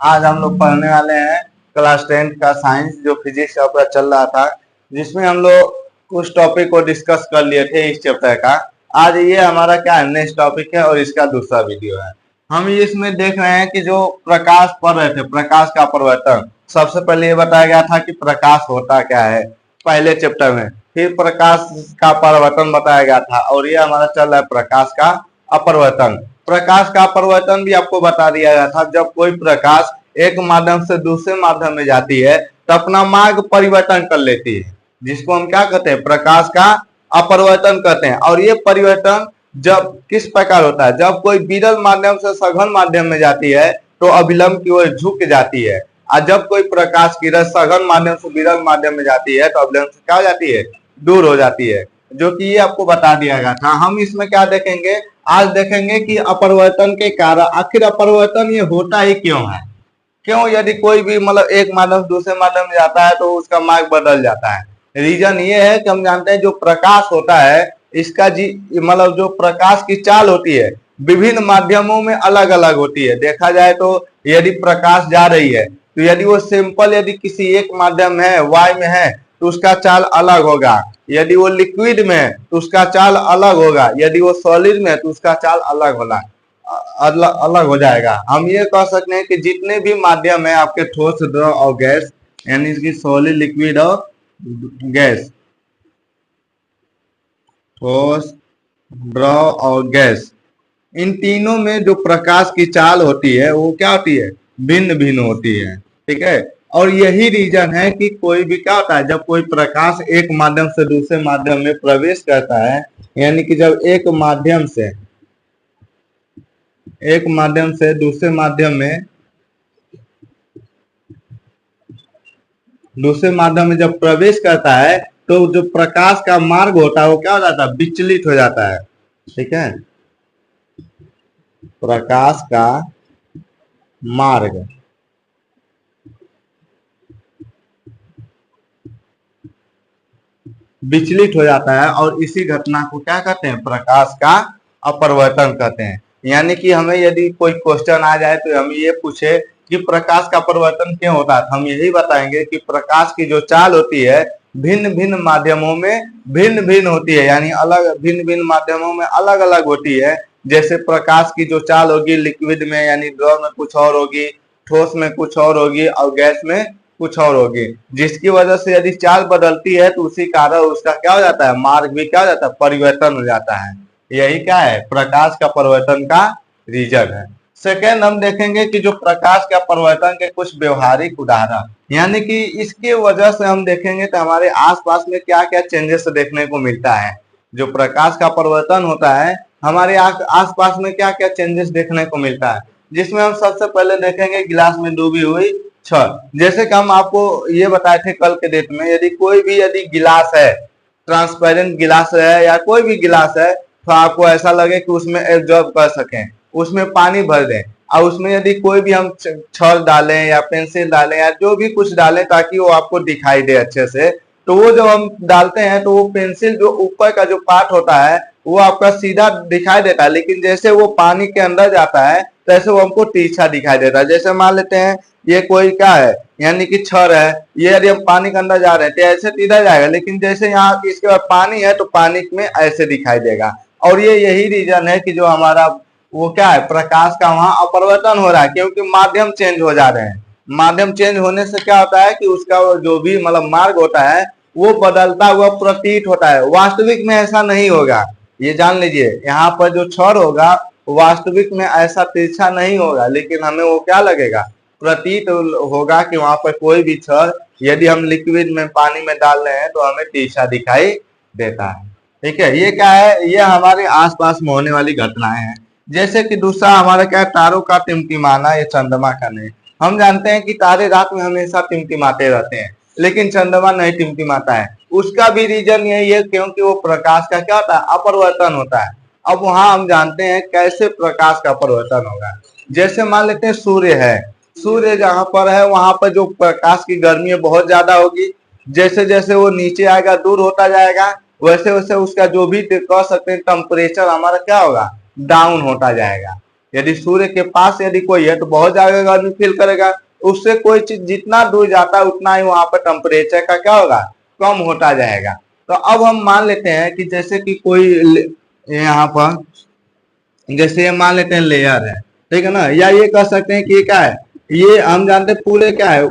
आज हम लोग पढ़ने वाले हैं क्लास 10 का साइंस, जो फिजिक्स का पूरा चल रहा था, जिसमें हम लोग कुछ टॉपिक को डिस्कस कर लिए थे इस चैप्टर का। आज ये हमारा क्या है, नेक्स्ट टॉपिक है और इसका दूसरा वीडियो है। हम इसमें देख रहे हैं कि जो प्रकाश पढ़ रहे थे, प्रकाश का परिवर्तन। सबसे पहले ये बताया गया था कि प्रकाश होता क्या है पहले चैप्टर में, फिर प्रकाश का परिवर्तन बताया गया था, और ये हमारा चल रहा है प्रकाश का अपरिवर्तन। प्रकाश का परिवर्तन भी आपको बता दिया गया था। जब कोई प्रकाश एक माध्यम से दूसरे माध्यम में जाती है तो अपना मार्ग परिवर्तन कर लेती है, जिसको हम क्या कहते हैं, प्रकाश का अपरिवर्तन कहते हैं। और ये परिवर्तन जब किस प्रकार होता है, जब कोई विरल माध्यम से सघन माध्यम में जाती है तो अभिलंब की ओर झुक जाती है, और जब कोई प्रकाश किरण सघन माध्यम से विरल माध्यम में जाती है तो अभिलंब से क्या हो जाती है, दूर हो जाती है, जो कि ये आपको बता दिया गया था। हम इसमें क्या देखेंगे, आज देखेंगे कि अपरिवर्तन के कारण आखिर अपरिवर्तन ये होता ही क्यों है, क्यों यदि कोई भी मतलब एक माध्यम से दूसरे माध्यम में जाता है तो उसका मार्ग बदल जाता है। रीजन ये है कि हम जानते हैं जो प्रकाश होता है इसका जी मतलब जो प्रकाश की चाल होती है विभिन्न माध्यमों में अलग अलग होती है। देखा जाए तो यदि प्रकाश जा रही है तो यदि वो सिंपल यदि किसी एक माध्यम में है, वाई में है, तो उसका चाल अलग होगा। यदि वो लिक्विड में है तो उसका चाल अलग होगा। यदि वो सॉलिड में है तो उसका चाल अलग होगा, अलग हो जाएगा। हम ये कह सकते हैं कि जितने भी माध्यम है आपके ठोस, द्रव और गैस, यानी इसकी सॉलिड, लिक्विड और गैस, ठोस, द्रव और गैस, इन तीनों में जो प्रकाश की चाल होती है वो क्या होती है, भिन्न भिन्न होती है। ठीक है, और यही रीजन है कि कोई भी क्या होता है, जब कोई प्रकाश एक माध्यम से दूसरे माध्यम में प्रवेश करता है, यानी कि जब एक माध्यम से दूसरे माध्यम में जब प्रवेश करता है तो जो प्रकाश का मार्ग होता है वो क्या हो जाता है, विचलित हो जाता है। ठीक है, प्रकाश का मार्ग विचलित हो जाता है, और इसी घटना को क्या कहते हैं, प्रकाश का अपरिवर्तन कहते हैं। यानी कि हमें यदि कोई क्वेश्चन आ जाए तो हम ये पूछे कि प्रकाश का परिवर्तन क्यों होता है, हम यही बताएंगे कि प्रकाश की जो चाल होती है भिन्न भिन्न माध्यमों में भिन्न भिन्न होती है, यानी अलग भिन्न भिन्न माध्यमों में अलग अलग होती है। जैसे प्रकाश की जो चाल होगी लिक्विड में यानी द्रव में कुछ और होगी, ठोस में कुछ और होगी, और गैस में कुछ और होगी, जिसकी वजह से यदि चाल बदलती है तो उसी कारण उसका क्या हो जाता है, मार्ग भी क्या हो जाता है, परिवर्तन हो जाता है। यही क्या है, प्रकाश का परिवर्तन का रीजन है। सेकेंड, हम देखेंगे कि जो प्रकाश का परिवर्तन के कुछ व्यवहारिक उदाहरण, यानी कि इसके वजह से हम देखेंगे तो हमारे आसपास में क्या क्या चेंजेस देखने को मिलता है। जो प्रकाश का परिवर्तन होता है हमारे आसपास में क्या क्या चेंजेस देखने को मिलता है, जिसमें हम सबसे पहले देखेंगे गिलास में डूबी हुई छड़। जैसे कि हम आपको ये बताए थे कल के डेट में, यदि कोई भी यदि गिलास है, ट्रांसपेरेंट गिलास है या कोई भी गिलास है, तो आपको ऐसा लगे कि उसमें एब्जॉर्ब कर सकें, उसमें पानी भर दें, और उसमें यदि कोई भी हम छड़ डालें या पेंसिल डालें या जो भी कुछ डालें ताकि वो आपको दिखाई दे अच्छे से, तो वो जब हम डालते हैं तो वो पेंसिल जो ऊपर का जो पार्ट होता है वो आपका सीधा दिखाई देता है, लेकिन जैसे वो पानी के अंदर जाता है तैसे वो हमको तिरछा दिखाई देता है। जैसे मान लेते हैं ये कोई क्या है, यानी कि छड़ है, ये यदि हम पानी के अंदर जा रहे हैं तो ऐसे इधर जाएगा, लेकिन जैसे यहाँ इसके बाद पानी है तो पानी में ऐसे दिखाई देगा। और ये यही रीजन है कि जो हमारा वो क्या है, प्रकाश का वहां अपरिवर्तन हो रहा है, क्योंकि माध्यम चेंज हो जा रहे हैं। माध्यम चेंज होने से क्या होता है कि उसका जो भी मतलब मार्ग होता है वो बदलता हुआ प्रतीत होता है। वास्तविक में ऐसा नहीं होगा, ये जान लीजिए। यहाँ पर जो छड़ होगा वास्तविक में ऐसा तिरछा नहीं होगा, लेकिन हमें वो क्या लगेगा, प्रतीत होगा कि वहां पर कोई भी छड़ यदि हम लिक्विड में पानी में डाल रहे हैं तो हमें तिरछा दिखाई देता है। ठीक है, ये क्या है, ये हमारे आसपास में होने वाली घटनाएं हैं। जैसे कि दूसरा हमारा क्या है, तारों का टिमटिमाना, ये चंद्रमा का नहीं। हम जानते हैं कि तारे रात में हमेशा टिमटिमाते रहते हैं, लेकिन चंद्रमा नहीं टिमटिमाता है। उसका भी रीजन यही है क्योंकि वो प्रकाश का क्या होता है, अपरिवर्तन होता है। अब वहां हम जानते हैं कैसे प्रकाश का परिवर्तन होगा। जैसे मान लेते हैं सूर्य है, सूर्य जहां पर है वहां पर जो प्रकाश की गर्मी है बहुत ज्यादा होगी। जैसे जैसे वो नीचे आएगा, दूर होता जाएगा, वैसे वैसे उसका जो भी कह सकते हैं टेम्परेचर हमारा क्या होगा, डाउन होता जाएगा। यदि सूर्य के पास यदि कोई है तो बहुत ज्यादा गर्मी फील करेगा, उससे कोई चीज जितना दूर जाता है उतना ही वहां पर टेम्परेचर का क्या होगा, कम होता जाएगा। तो अब हम मान लेते हैं कि जैसे कि कोई यहाँ पर जैसे ये मान लेते हैं लेयर है, ठीक है ना, या ये कह सकते हैं कि ये क्या है, ये हम जानते हैं पूरे क्या है,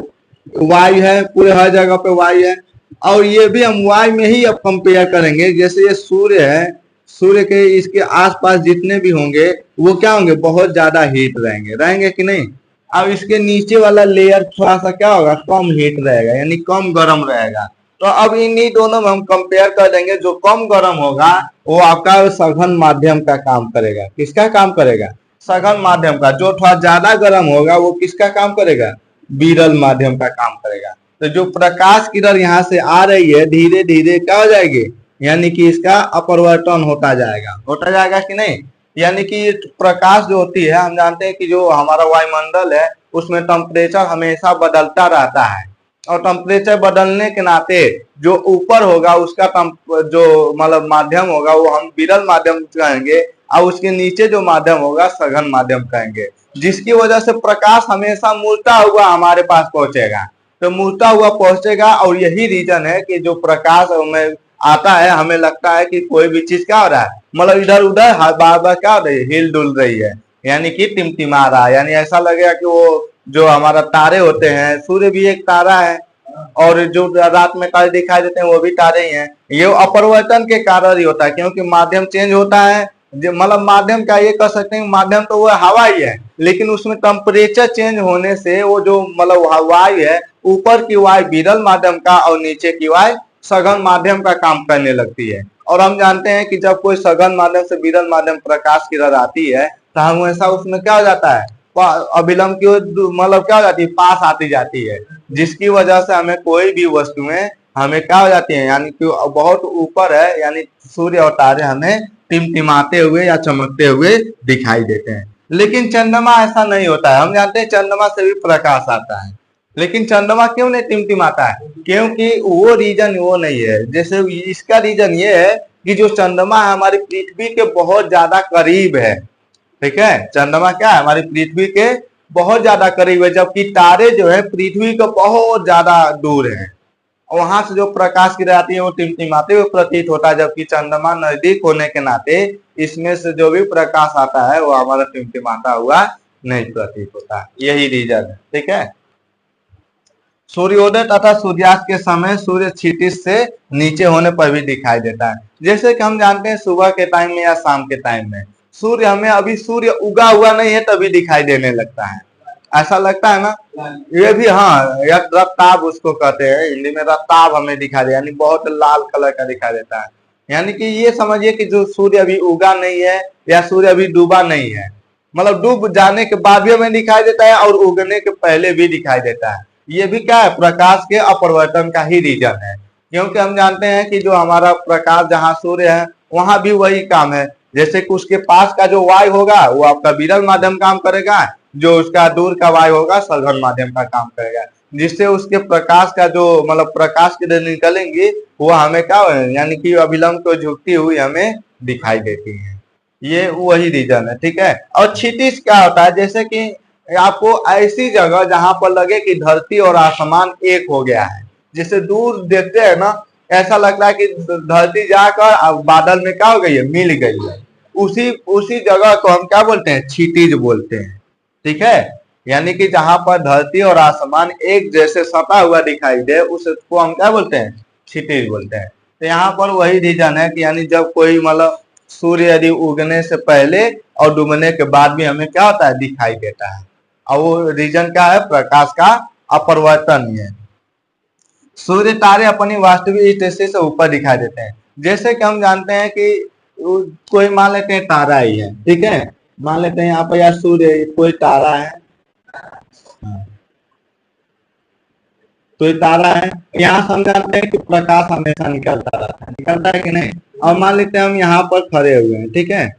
वायु है, पूरे हर जगह पे वायु है। और ये भी हम वायु में ही अब कंपेयर करेंगे। जैसे ये सूर्य है, सूर्य के इसके आसपास जितने भी होंगे वो क्या होंगे, बहुत ज्यादा हीट रहेंगे कि नहीं। अब इसके नीचे वाला लेयर थोड़ा सा क्या होगा, कम हीट रहेगा, यानी कम गर्म रहेगा। तो अब इन्हीं दोनों में हम कंपेयर कर देंगे। जो कम गर्म होगा वो आपका सघन माध्यम का काम करेगा। किसका काम करेगा, सघन माध्यम का। जो थोड़ा ज्यादा गर्म होगा वो किसका काम करेगा, विरल माध्यम का काम करेगा। तो जो प्रकाश किरण यहाँ से आ रही है धीरे धीरे क्या हो जाएगी, यानी कि इसका अपवर्तन होता जाएगा कि नहीं। यानी कि प्रकाश जो होती है, हम जानते हैं कि जो हमारा वायुमंडल है उसमें टेम्परेचर हमेशा बदलता रहता है, और टेम्परेचर बदलने के नाते जो ऊपर होगा उसका जो मतलब माध्यम होगा वो हम विरल माध्यम कहेंगे, और उसके नीचे जो माध्यम होगा सघन माध्यम कहेंगे, जिसकी वजह से प्रकाश हमेशा मुड़ता हुआ हमारे पास पहुंचेगा। तो मुड़ता हुआ पहुंचेगा, और यही रीजन है कि जो प्रकाश हमें आता है हमें लगता है कि कोई भी चीज क्या हो रहा है, मतलब इधर उधर बार बार क्या हो रही है, हिल डुल रही है, यानी कि टिमटिमा रहा है। यानी ऐसा लगेगा कि वो जो हमारा तारे होते हैं, सूर्य भी एक तारा है, और जो रात में तारे दिखाई देते हैं वो भी तारे ही हैं। ये अपरिवर्तन के कारण ही होता है, क्योंकि माध्यम चेंज होता है। मतलब माध्यम क्या ये कह सकते हैं, माध्यम तो वो हवा ही है, लेकिन उसमें टेम्परेचर चेंज होने से वो जो मतलब वायु है, ऊपर की वायु विरल माध्यम का और नीचे की वायु सघन माध्यम का काम करने लगती है। और हम जानते हैं कि जब कोई सघन माध्यम से विरल माध्यम प्रकाश किरण आती है तो हमेशा उसमें क्या हो जाता है, अविलंब की मतलब क्या हो जाती है, पास आती जाती है, जिसकी वजह से हमें कोई भी वस्तुएं हमें क्या हो जाती है, यानी कि बहुत ऊपर है, यानी सूर्य और तारे हमें टिमटिमाते हुए या चमकते हुए दिखाई देते हैं। लेकिन चंद्रमा ऐसा नहीं होता है। हम जानते हैं चंद्रमा से भी प्रकाश आता है, लेकिन चंद्रमा क्यों नहीं टिमटिमाता है, क्योंकि वो रीजन वो नहीं है। जैसे इसका रीजन ये है कि जो चंद्रमा है हमारी पृथ्वी के बहुत ज्यादा करीब है, ठीक है। चंद्रमा क्या है, हमारी पृथ्वी के बहुत ज्यादा करीब है, जबकि तारे जो है पृथ्वी को बहुत ज्यादा दूर है। वहां से जो प्रकाश किरण आती है वो टिमटिमाते हुए प्रतीत होता है, जबकि चंद्रमा नजदीक होने के नाते इसमें से जो भी प्रकाश आता है वो हमारा टिमटिमाता हुआ नहीं प्रतीत होता। यही रीजन है, ठीक है। सूर्योदय तथा सूर्यास्त के समय सूर्य क्षितिज से नीचे होने पर भी दिखाई देता है। जैसे कि हम जानते हैं सुबह के टाइम में या शाम के टाइम में सूर्य हमें अभी सूर्य उगा हुआ नहीं है तभी दिखाई देने लगता है, ऐसा लगता है ना। ये भी हाँ, या रफ्ताब उसको कहते हैं, हिंदी में रफ्ताब हमें दिखाई दे, यानी बहुत लाल कलर का दिखाई देता है। यानी कि ये समझिए कि जो सूर्य अभी उगा नहीं है या सूर्य अभी डूबा नहीं है, मतलब डूब जाने के बाद भी हमें दिखाई देता है और उगने के पहले भी दिखाई देता है। ये भी क्या है, प्रकाश के अपरिवर्तन का ही रीजन है। क्योंकि हम जानते हैं कि जो हमारा प्रकाश जहाँ सूर्य है वहां भी वही काम है। जैसे कि उसके पास का जो वायु होगा वो आपका विरल माध्यम काम करेगा, जो उसका दूर का वायु होगा सघन माध्यम का काम करेगा, जिससे उसके प्रकाश का जो मतलब प्रकाश की किरण निकलेंगी वो हमें क्या यानी कि अभिलंब को झुकती हुई हमें दिखाई देती है। ये वही रीजन है, ठीक है। और क्षितिज क्या होता है, जैसे कि आपको ऐसी जगह जहां पर लगे कि धरती और आसमान एक हो गया है, जैसे दूर देखते हैं ना, ऐसा लगता है कि धरती जाकर बादल में क्या हो गई है, मिल गई है। उसी जगह को हम क्या बोलते हैं, क्षितिज बोलते हैं, ठीक है। यानी कि जहां पर धरती और आसमान एक जैसे सटा हुआ दिखाई दे उसको हम क्या बोलते हैं, क्षितिज बोलते हैं। तो यहाँ पर वही रीजन है कि यानी जब कोई मतलब सूर्य यदि उगने से पहले और डूबने के बाद भी हमें क्या होता है, दिखाई देता है। और वो रीजन क्या है, प्रकाश का अपरिवर्तन ही है। सूर्य तारे अपनी वास्तविक स्थिति से ऊपर दिखाई देते हैं। जैसे कि हम जानते हैं कि कोई मान लेते हैं तारा ही है, ठीक है, मान लेते हैं यहाँ पर यार सूर्य कोई तारा है, तो ये तारा है, यहाँ हम जानते हैं कि प्रकाश हमेशा निकलता रहता है, निकलता है कि नहीं। और मान लेते हैं हम यहाँ पर खड़े हुए हैं, ठीक है,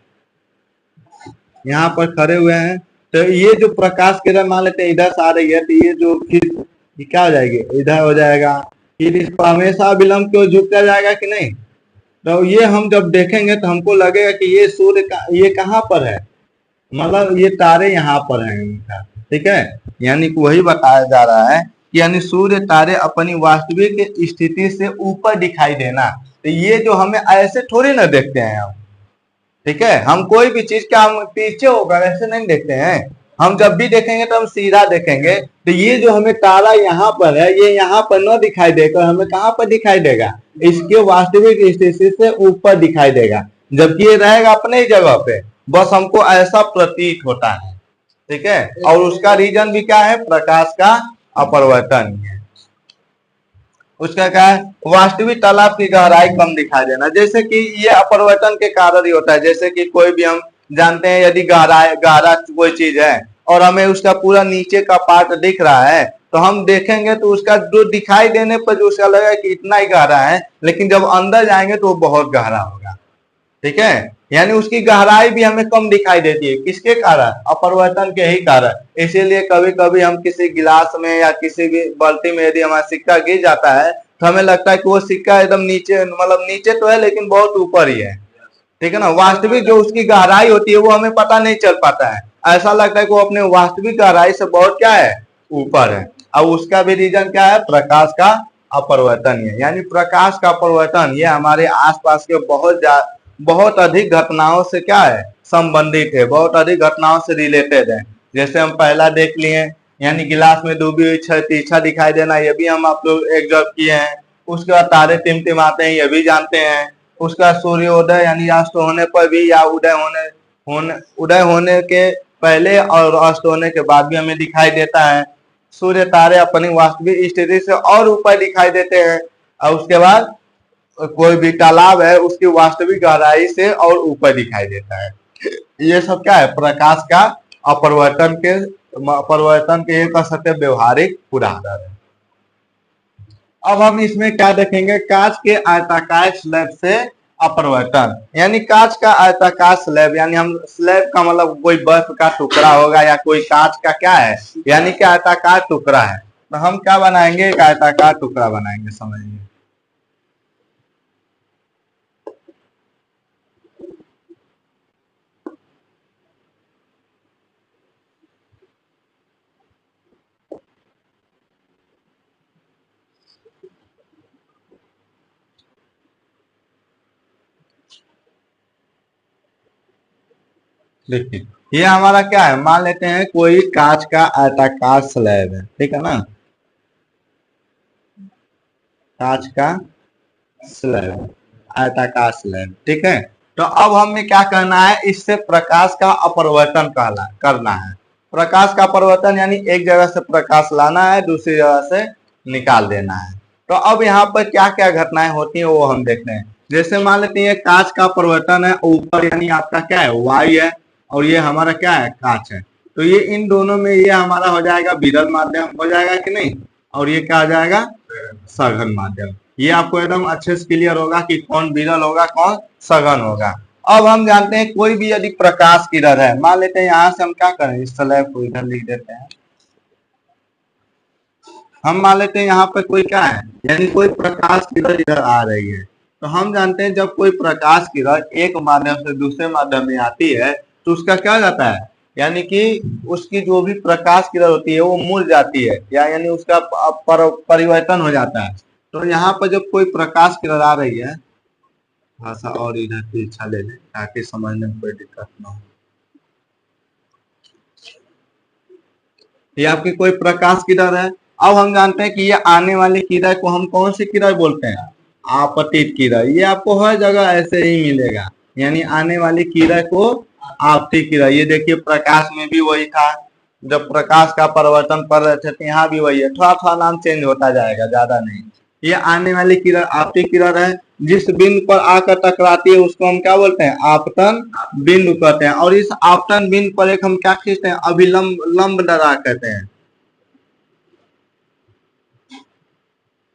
यहाँ पर खड़े हुए हैं, तो ये जो प्रकाश किरण मान लेते हैं इधर से आ रही है, तो ये जो फिर क्या हो जाएगी, इधर हो जाएगा, फिर इसको हमेशा विलंब की ओर झुकता जाएगा कि नहीं। तो ये हम जब देखेंगे तो हमको लगेगा कि ये सूर्य का ये कहाँ पर है, मतलब ये तारे यहाँ पर हैं इनका, ठीक है। यानी कि वही बताया जा रहा है कि यानी सूर्य तारे अपनी वास्तविक स्थिति से ऊपर दिखाई देना। तो ये जो हमें ऐसे थोड़ी ना देखते हैं हम, ठीक है। हम कोई भी चीज का हम पीछे होगा ऐसे नहीं देखते हैं। हम जब भी देखेंगे तो हम सीधा देखेंगे। तो ये जो हमें तारा यहाँ पर है, ये यहाँ पर न दिखाई देकर हमें कहाँ पर दिखाई देगा, इसके वास्तविक स्थिति से ऊपर दिखाई देगा, जबकि ये रहेगा अपने ही जगह पे। बस हमको ऐसा प्रतीत होता है, ठीक है। और उसका रीजन भी क्या है, प्रकाश का अपरिवर्तन है। उसका क्या है, वास्तविक तालाब की गहराई कम दिखाई देना। जैसे कि ये अपरिवर्तन के कारण ही होता है। जैसे कि कोई भी हम जानते हैं यदि गहरा कोई चीज है और हमें उसका पूरा नीचे का पार्ट दिख रहा है, तो हम देखेंगे तो उसका जो दिखाई देने पर जो उसका लगेगा कि इतना ही गहरा है, लेकिन जब अंदर जाएंगे तो वो बहुत गहरा होगा, ठीक है। यानी उसकी गहराई भी हमें कम दिखाई देती है, किसके कारण, अपरिवर्तन के ही कारण। इसीलिए कभी कभी हम किसी गिलास में या किसी भी बाल्टी में यदि हमारा सिक्का गिर जाता है तो हमें लगता है कि वो सिक्का एकदम नीचे, मतलब नीचे तो है लेकिन बहुत ऊपर ही है, ठीक है ना। वास्तविक जो उसकी गहराई होती है वो हमें पता नहीं चल पाता है। ऐसा लगता है कि वो अपने वास्तविक गहराई से बहुत क्या है, ऊपर है। अब उसका भी रीजन क्या है, प्रकाश का अपरिवर्तन है। यानी प्रकाश का अपरिवर्तन ये हमारे आसपास के बहुत अधिक घटनाओं से क्या है, संबंधित है, बहुत अधिक घटनाओं से रिलेटेड है। जैसे हम पहला देख लिए, यानी गिलास में डूबी हुई छत इच्छा दिखाई देना, ये भी हम आप लोग एग्जॉर्व किए हैं। उसके बाद तारे टिमटिमाते हैं, ये भी जानते हैं। उसका सूर्योदय यानी अस्त होने पर भी या उदय होने के पहले और अस्त होने के बाद भी हमें दिखाई देता है। सूर्य तारे अपनी वास्तविक स्थिति से और ऊपर दिखाई देते हैं। और उसके बाद कोई भी तालाब है उसकी वास्तविक गहराई से और ऊपर दिखाई देता है। ये सब क्या है, प्रकाश का अपरिवर्तन के एक सत्य व्यवहारिक उदाहरण है। अब हम इसमें क्या देखेंगे, कांच के आयताकार स्लैब से अपरिवर्तन। यानी कांच का आयताकार स्लैब, यानी हम स्लैब का मतलब कोई बर्फ का टुकड़ा होगा या कोई कांच का क्या है, यानी कि आयताकार टुकड़ा है। तो हम क्या बनाएंगे, एक आयताकार टुकड़ा बनाएंगे, समझिए। देखिए ये हमारा क्या है, मान लेते हैं कोई कांच का आयताकार स्लैब है, ठीक है ना, कांच का स्लैब, आयताकार स्लैब, ठीक है। तो अब हमें क्या करना है, इससे प्रकाश का अपरिवर्तन करना है। प्रकाश का परिवर्तन यानी एक जगह से प्रकाश लाना है, दूसरी जगह से निकाल देना है। तो अब यहाँ पर क्या क्या घटनाएं होती हैं वो हम देखते हैं। जैसे मान लेते हैं कांच का परिवर्तन है, ऊपर यानी आपका क्या है, वायु है, और ये हमारा क्या है, कांच है। तो ये इन दोनों में ये हमारा हो जाएगा विरल माध्यम, हो जाएगा कि नहीं, और ये क्या हो जाएगा, सघन माध्यम। ये आपको एकदम अच्छे से क्लियर होगा कि कौन विरल होगा कौन सघन होगा। अब हम जानते हैं कोई भी यदि प्रकाश किरण है, मान लेते हैं यहाँ से हम क्या करें, इस स्लैब को इधर लिख देते हैं। हम मान लेते हैं यहाँ पे कोई क्या है, यानी कोई प्रकाश किरण इधर आ रही है। तो हम जानते हैं जब कोई प्रकाश किरण एक माध्यम से दूसरे माध्यम में आती है तो उसका क्या जाता है, यानी कि उसकी जो भी प्रकाश किरण होती है वो मुड़ जाती है, या यानी उसका परिवर्तन हो जाता है। तो यहाँ पर जब कोई प्रकाश किरण आ रही है, भाषा और इधर की इच्छा ले लें ताकि समझने में कोई दिक्कत ना हो। ये आपकी कोई प्रकाश किरण है। अब हम जानते हैं कि ये आने वाली किरण को हम कौन सी किरण बोलते हैं, आपतित किरण। ये आपको हर जगह ऐसे ही मिलेगा, यानी आने वाली किरण को आपतित किरण। ये देखिए प्रकाश में भी वही था, जब प्रकाश का परिवर्तन कर रहे थे तो यहाँ भी वही है, थोड़ा थोड़ा नाम चेंज होता जाएगा, ज्यादा नहीं। ये आने वाली किरण आपतित किरण है, जिस बिंदु पर आकर टकराती है उसको हम क्या बोलते हैं, आपतन बिंदु कहते हैं। और इस आपतन बिंदु पर एक हम क्या खींचते हैं, अभिलंब लंब दरार कहते हैं,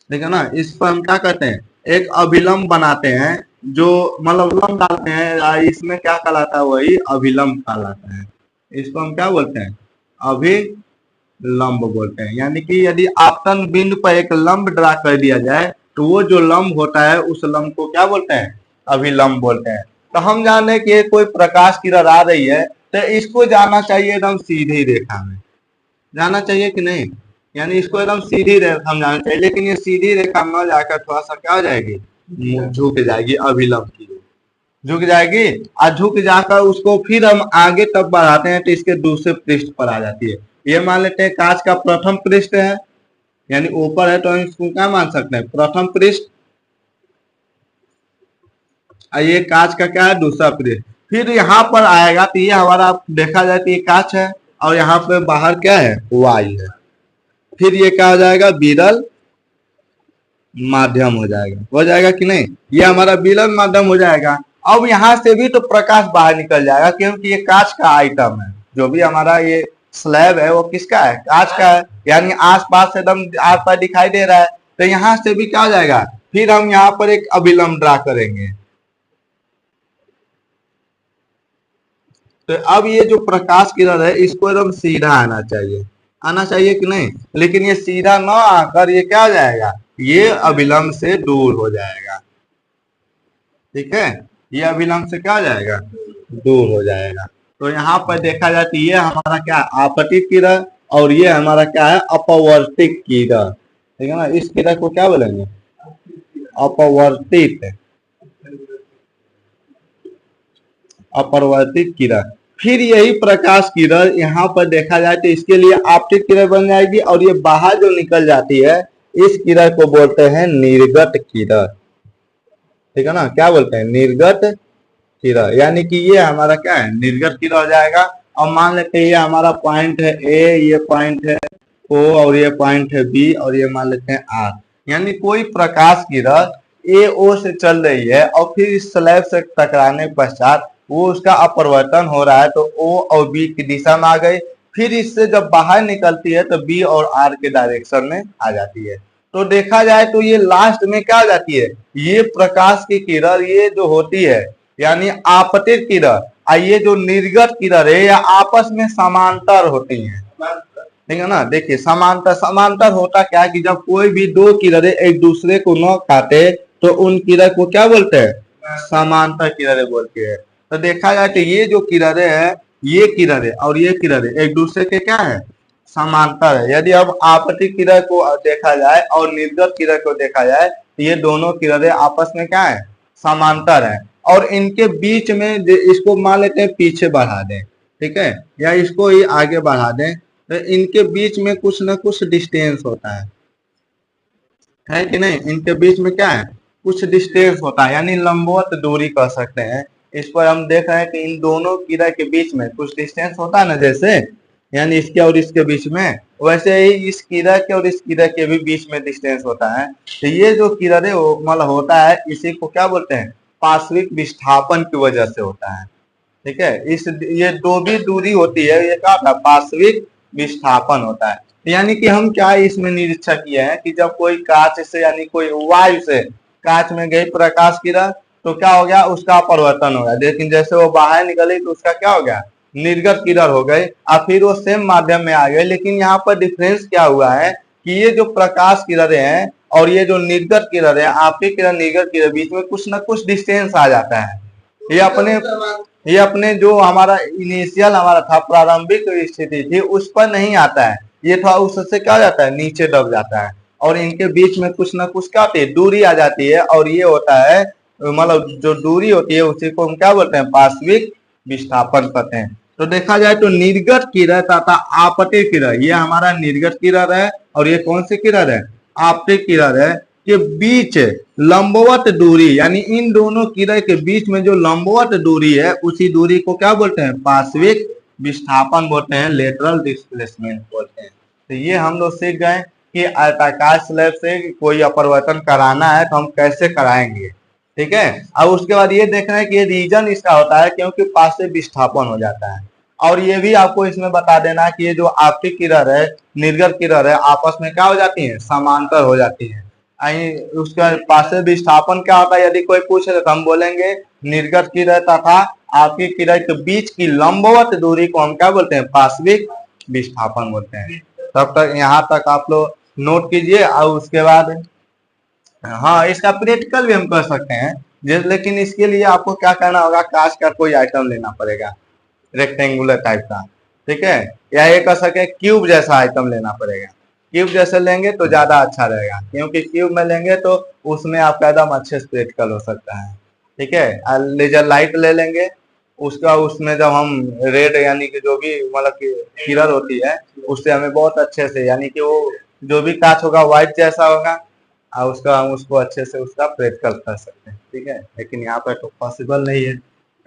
ठीक है ना। इस पर हम क्या करते हैं, एक अभिलंब बनाते हैं, जो मतलब लंब डालते हैं, इसमें क्या कहलाता है, वही अभिलंब कहलाता है। इसको हम क्या बोलते हैं, अभिलंब बोलते हैं। यानी कि यदि आपतन बिंदु पर एक लंब ड्रा कर दिया जाए तो वो जो लंब होता है उस लंब को क्या बोलते हैं, अभिलंब बोलते हैं। तो हम जान रहे कि कोई प्रकाश किरण आ रही है, तो इसको जाना चाहिए एकदम सीधी रेखा में, जाना चाहिए कि नहीं, यानी इसको एकदम सीधी रेखा में जाना चाहिए, लेकिन ये सीधी रेखा में जाकर थोड़ा सा क्या हो जाएगी, झुक जाएगी, अभिलंब की झुक जाएगी, और झुक जाकर उसको फिर हम आगे तक बढ़ाते हैं तो इसके दूसरे पृष्ठ पर आ जाती है। ये मान लेते हैं कांच का प्रथम पृष्ठ है, यानी ऊपर है, तो हम इसको क्या मान सकते हैं, प्रथम पृष्ठ। ये कांच का क्या है, दूसरा पृष्ठ। फिर यहाँ पर आएगा तो ये हमारा देखा जाए तो ये कांच है, और यहाँ पे बाहर क्या है, वायु है। फिर ये क्या हो जाएगा, विरल माध्यम हो जाएगा कि नहीं, ये हमारा विरल माध्यम हो जाएगा। अब यहाँ से भी तो प्रकाश बाहर निकल जाएगा, क्योंकि ये कांच का आइटम है, जो भी हमारा ये स्लैब है वो किसका है, कांच का है, यानी आसपास एकदम आस पास दिखाई दे रहा है, तो यहाँ से भी क्या हो जाएगा, फिर हम यहाँ पर एक अभिलंब ड्रा करेंगे। तो अब ये जो प्रकाश किरण है इसको एकदम सीधा आना चाहिए कि नहीं, लेकिन ये सीधा ना आकर ये क्या हो जाएगा, ये अभिलंब से दूर हो जाएगा। ठीक है, ये अभिलंब से क्या हो जाएगा, दूर हो जाएगा। तो यहाँ पर देखा जाए तो ये हमारा क्या, आपतित किरण, और ये हमारा क्या है, अपवर्तित किरण। ठीक है ना, इस किरण को क्या बोलेंगे, अपवर्तित किरण। फिर यही प्रकाश किरण यहाँ पर देखा जाए तो इसके लिए आपतित किरण बन जाएगी, और ये बाहर जो निकल जाती है इस किरण को बोलते हैं निर्गत किरण। ठीक है ना, क्या बोलते हैं, निर्गत किरण, यानी कि ये हमारा क्या है, निर्गत किरण हो जाएगा। अब मान लेते हैं ये हमारा पॉइंट है ए, ये पॉइंट है ओ, और ये पॉइंट है बी, और ये मान लेते हैं आर, यानी कोई प्रकाश किरण ए ओ से चल रही है और फिर इस स्लैब से टकराने पश्चात वो उसका अपवर्तन हो रहा है, तो ओ और बी की दिशा में आ गई, फिर इससे जब बाहर निकलती है तो बी और आर के डायरेक्शन में आ जाती है। तो देखा जाए तो ये लास्ट में क्या आ जाती है, ये प्रकाश की किरण ये जो होती है यानी आपतित किरण, ये जो निर्गत किरण है या आपस में समांतर होती है। ठीक है ना, देखिए समांतर होता क्या है कि जब कोई भी दो किरणें एक दूसरे को न काटे तो उन किरण को क्या बोलते हैं, समांतर किरणें बोलते हैं। तो देखा जाए तो ये जो किरणें है, ये किरणें और ये किरणें एक दूसरे के क्या है, समांतर है। यदि अब आपतित किरण को देखा जाए और निर्गत किरण को देखा जाए तो ये दोनों किरणें आपस में क्या है, समांतर है, और इनके बीच में इसको मान लेते हैं पीछे बढ़ा दें, ठीक है, या इसको ही आगे बढ़ा दें, तो इनके बीच में कुछ ना कुछ डिस्टेंस होता है कि नहीं, इनके बीच में क्या है, कुछ डिस्टेंस होता है, यानी लंबवत दूरी कह सकते हैं। इस पर हम देख रहे हैं कि इन दोनों किरण के बीच में कुछ डिस्टेंस होता है ना, जैसे यानी इसके और इसके बीच में, वैसे ही इस किरण के और इस किरण के भी बीच में डिस्टेंस होता है। तो ये जो किरण है मतलब होता है, इसी को क्या बोलते हैं, पार्श्विक विस्थापन की वजह से होता है। ठीक है, इस ये दो भी दूरी होती है, ये क्या होता है, पार्श्विक विस्थापन होता है। यानी कि हम क्या इसमें निरीक्षण किए हैं कि जब कोई कांच से यानी कोई वायु से कांच में गई प्रकाश किरण तो क्या हो गया, उसका अपवर्तन हो गया, लेकिन जैसे वो बाहर निकली तो उसका क्या हो गया, निर्गत किरण हो गई, और फिर वो सेम माध्यम में आ गए। लेकिन यहाँ पर डिफरेंस क्या हुआ है कि ये जो प्रकाश किरणें हैं और ये जो निर्गत किरण है, आपतित किरण निर्गत किरण बीच में कुछ ना कुछ डिस्टेंस आ जाता है। ये अपने जो हमारा इनिशियल हमारा था, प्रारंभिक स्थिति थी, उस पर नहीं आता है, ये थोड़ा उससे क्या हो जाता है, नीचे दब जाता है, और इनके बीच में कुछ ना कुछ क्या होती है, दूरी आ जाती है, और ये होता है मतलब जो दूरी होती है उसी को हम क्या बोलते हैं, पार्श्विक विस्थापन कहते हैं। तो देखा जाए तो निर्गत किरण तथा आपतित किरण, ये हमारा निर्गत किरण है, और ये कौन सी किरण है, आपतित किरण है, के बीच लंबवत दूरी, यानी इन दोनों किरण के बीच में जो लंबवत दूरी है उसी दूरी को क्या बोलते हैं, पार्श्विक विस्थापन बोलते हैं, लेटरल डिस्प्लेसमेंट बोलते हैं। तो ये हम लोग सीख गए कि आयताकार स्लैब से कोई अपवर्तन कराना है तो हम कैसे कराएंगे। ठीक है, अब उसके बाद ये देखना है कि ये रीजन इसका होता है क्योंकि पार्श्विक विस्थापन हो जाता है, और ये भी आपको इसमें बता देना कि ये जो आपतित किरण है निर्गत किरण है आपस में क्या हो जाती है, समांतर हो जाती है। उसका पार्श्विक विस्थापन क्या होता है, यदि कोई पूछे तो हम बोलेंगे निर्गत किरण तथा आपतित किरण के बीच की लंबवत दूरी को हम क्या बोलते हैं, पार्श्विक विस्थापन बोलते हैं। तब तक यहाँ तक आप लोग नोट कीजिए, और उसके बाद हाँ इसका प्रैक्टिकल भी हम कर सकते हैं, लेकिन इसके लिए आपको क्या करना होगा, कांच का कोई आइटम लेना पड़ेगा। रेक्टेंगुलर टाइप का, ठीक है। या ये कह सके क्यूब जैसा आइटम लेना पड़ेगा। क्यूब जैसे लेंगे तो ज्यादा अच्छा रहेगा, क्योंकि क्यूब में लेंगे तो उसमें आपका एकदम अच्छे से प्रैक्टिकल हो सकता है, ठीक है। लेजर लाइट ले लेंगे, उसका उसमें जब हम रेड यानी कि जो भी मतलब कि किरण होती है, उससे हमें बहुत अच्छे से यानी कि वो जो भी कांच होगा व्हाइट जैसा होगा, और उसका हम उसको अच्छे से उसका प्रैक्टिकल कर सकते हैं, ठीक है। लेकिन यहाँ पर तो पॉसिबल नहीं है।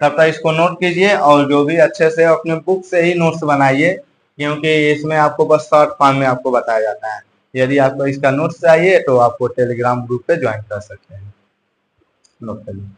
तब तक इसको नोट कीजिए और जो भी अच्छे से अपने बुक से ही नोट्स बनाइए, क्योंकि इसमें आपको बस शॉर्ट फॉर्म में आपको बताया जाता है। यदि आपको इसका नोट्स चाहिए तो आपको टेलीग्राम ग्रुप पे ज्वाइन कर सकते हैं। नोट करिए।